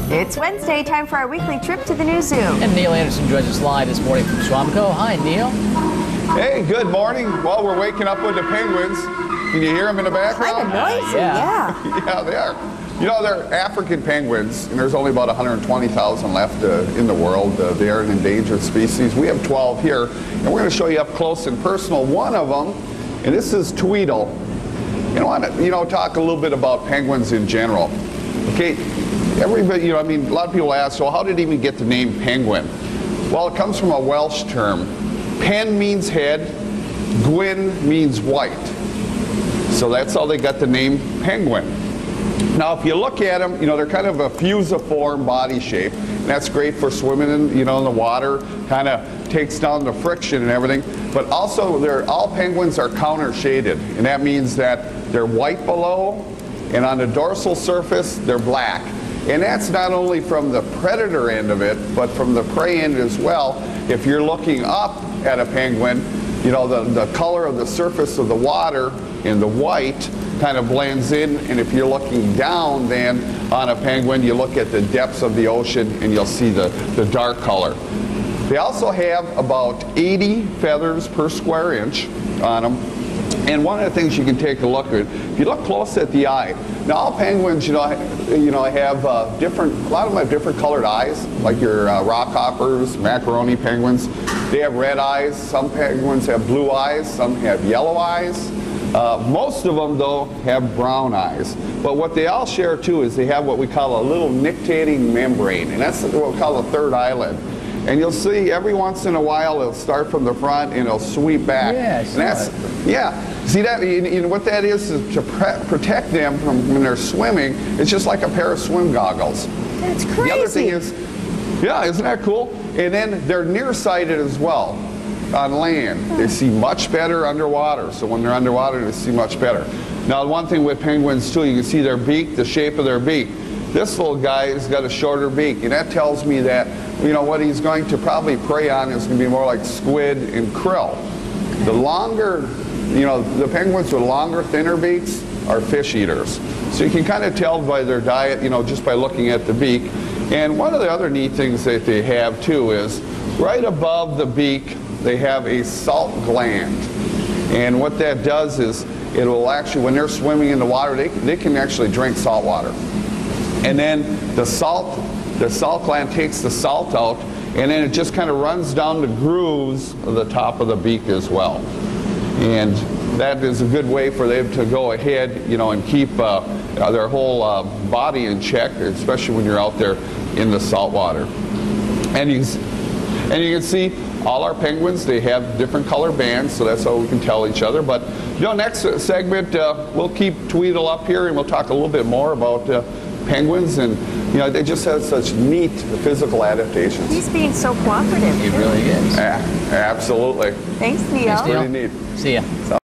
It's Wednesday, time for our weekly trip to the new zoo. And Neil Anderson joins us live this morning from Suamico. Hi, Neil. Hey, good morning. Well, we're waking up with the penguins. Can you hear them in the background? Kind of noisy, yeah. Yeah, they are. You know, they're African penguins, and there's only about 120,000 left in the world. They are an endangered species. We have 12 here, and we're going to show you up close and personal one of them, and this is Tweedle. And I want to, talk a little bit about penguins in general. Okay, everybody, a lot of people ask, well, how did he even get the name penguin? Well, it comes from a Welsh term. Pen means head, gwyn means white. So that's how they got the name penguin. Now, if you look at them, they're kind of a fusiform body shape. And that's great for swimming in, in the water, kind of takes down the friction and everything. But also, all penguins are counter shaded. And that means that they're white below, and on the dorsal surface, they're black. And that's not only from the predator end of it, but from the prey end as well. If you're looking up at a penguin, the color of the surface of the water in the white kind of blends in, and if you're looking down then on a penguin, you look at the depths of the ocean and you'll see the dark color. They also have about 80 feathers per square inch on them. And one of the things you can take a look at, if you look close at the eye, now all penguins, have a lot of them have different colored eyes, like your rock hoppers, macaroni penguins. They have red eyes. Some penguins have blue eyes. Some have yellow eyes. Most of them, though, have brown eyes. But what they all share, too, is they have what we call a little nictating membrane, and that's what we call a third eyelid. And you'll see every once in a while it'll start from the front and it'll sweep back. See that? What that is to protect them from when they're swimming. It's just like a pair of swim goggles. That's crazy. The other thing is, isn't that cool? And then they're nearsighted as well on land. They see much better underwater. So when they're underwater, they see much better. Now, one thing with penguins too, you can see their beak, the shape of their beak. This little guy has got a shorter beak, and that tells me that what he's going to probably prey on is going to be more like squid and krill. The longer, the penguins with longer, thinner beaks are fish eaters. So you can kind of tell by their diet, just by looking at the beak. And one of the other neat things that they have too is right above the beak, they have a salt gland. And what that does is it will actually, when they're swimming in the water, they can actually drink salt water. And then the salt gland takes the salt out, and then it just kind of runs down the grooves of the top of the beak as well. And that is a good way for them to go ahead, and keep their whole body in check, especially when you're out there in the salt water. And you can see all our penguins, they have different color bands, so that's how we can tell each other. But next segment, we'll keep Tweedle up here, and we'll talk a little bit more about penguins, and they just have such neat physical adaptations. He's being so cooperative. He really is. Yeah, absolutely. Thanks, Neil. Thanks, Neil. Pretty neat. See ya.